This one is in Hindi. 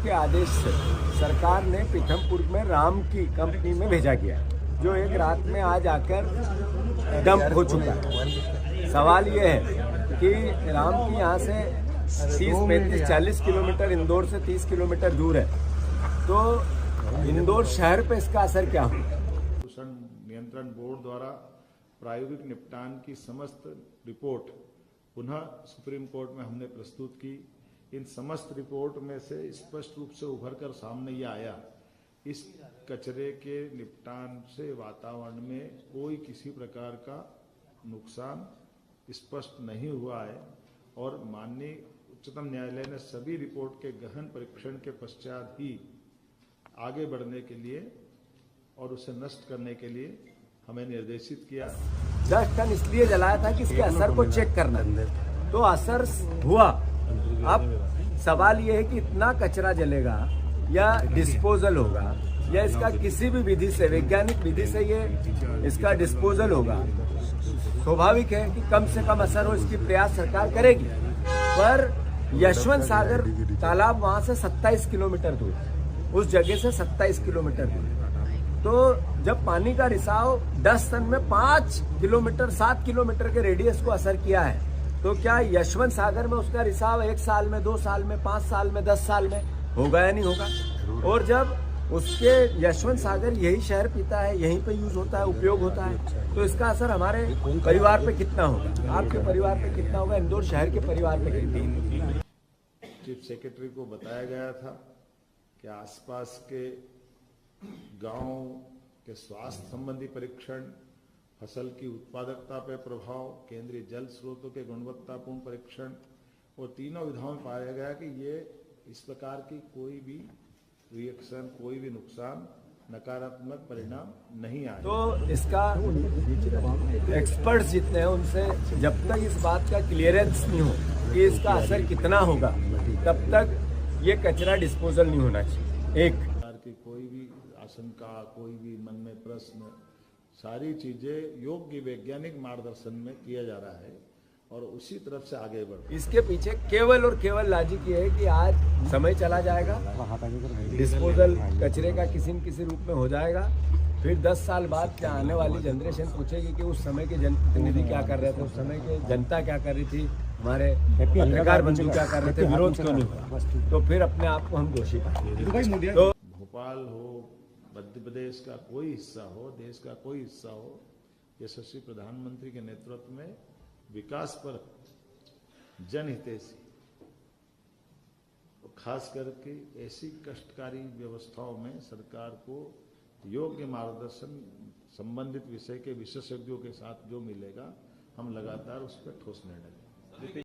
के आदेश से सरकार ने पीथमपुर में राम की कंपनी में भेजा गया, जो एक रात में आज आकर डंप हो चुका है। सवाल ये है कि राम की यहाँ से 30, 35, 40 किलोमीटर, इंदौर से 30 किलोमीटर दूर है, तो इंदौर शहर पे इसका असर क्या होगा? प्रदूषण नियंत्रण बोर्ड द्वारा प्रायोगिक निपटान की समस्त रिपोर्ट पुनः सुप्रीम कोर्ट में हमने प्रस्तुत की। इन समस्त रिपोर्ट में से स्पष्ट रूप से उभर कर सामने ये आया, इस कचरे के निपटान से वातावरण में कोई किसी प्रकार का नुकसान स्पष्ट नहीं हुआ है और माननीय उच्चतम न्यायालय ने सभी रिपोर्ट के गहन परीक्षण के पश्चात ही आगे बढ़ने के लिए और उसे नष्ट करने के लिए हमें निर्देशित किया। 10 टन इसलिए जलाया था कि इसके असर को चेक करना, तो असर हुआ। अब सवाल यह है कि इतना कचरा जलेगा या डिस्पोजल होगा या इसका किसी भी विधि से, वैज्ञानिक विधि से ये इसका डिस्पोजल होगा, स्वाभाविक है कि कम से कम असर हो, इसकी प्रयास सरकार करेगी। पर यशवंत सागर तालाब वहां से 27 किलोमीटर दूर, उस जगह से 27 किलोमीटर दूर, तो जब पानी का रिसाव 10 टन में 5 किलोमीटर 7 किलोमीटर के रेडियस को असर किया है, तो क्या यशवंत सागर में उसका रिसाव 1 साल में, 2 साल में, 5 साल में, 10 साल में होगा या नहीं होगा? और जब उसके यशवंत सागर यही शहर पीता है, यहीं पे यूज होता है, उपयोग होता है, तो इसका असर हमारे परिवार पे कितना होगा, आपके परिवार पे कितना होगा, इंदौर शहर के परिवार पे कितना होगा? चीफ सेक्रेटरी को बताया गया था कि आसपास के गांव के स्वास्थ्य संबंधी परीक्षण, फसल की उत्पादकता पर प्रभाव, केंद्रीय जल स्रोतों के गुणवत्तापूर्ण परीक्षण, और तीनों विधाओं में पाया गया कि ये इस प्रकार की कोई भी रिएक्शन, कोई भी नुकसान, नकारात्मक परिणाम नहीं आए। तो इसका एक्सपर्ट्स जितने हैं उनसे जब तक इस बात का क्लियरेंस नहीं हो कि इसका असर कितना होगा, तब तक ये कचरा डिस्पोजल नहीं होना चाहिए। एक की कोई भी आशंका, कोई भी मन में प्रश्न, सारी चीजें योग्य वैज्ञानिक मार्गदर्शन में किया जा रहा है और उसी तरफ से आगे बढ़। इसके पीछे केवल और केवल लॉजिक ये है कि आज समय चला जाएगा, डिस्पोजल कचरे का किसी न किसी रूप में हो जाएगा, फिर 10 साल बाद क्या आने वाली जनरेशन पूछेगी कि उस समय के जनप्रतिनिधि क्या कर रहे थे, उस समय के जनता क्या कर रही थी, हमारे पत्रकार बंधु क्या कर रहे थे, विरोध क्यों नहीं हुआ, तो फिर अपने आप को हम दोषी पाएंगे। तो भोपाल हो, मध्य प्रदेश का कोई हिस्सा हो, देश का कोई हिस्सा हो, यशस्वी प्रधानमंत्री के नेतृत्व में विकास पर जनहितैषी, खास करके ऐसी कष्टकारी व्यवस्थाओं में सरकार को योग्य मार्गदर्शन संबंधित विषय के विशेषज्ञों के साथ जो मिलेगा, हम लगातार उस पर ठोस निर्णय लेंगे।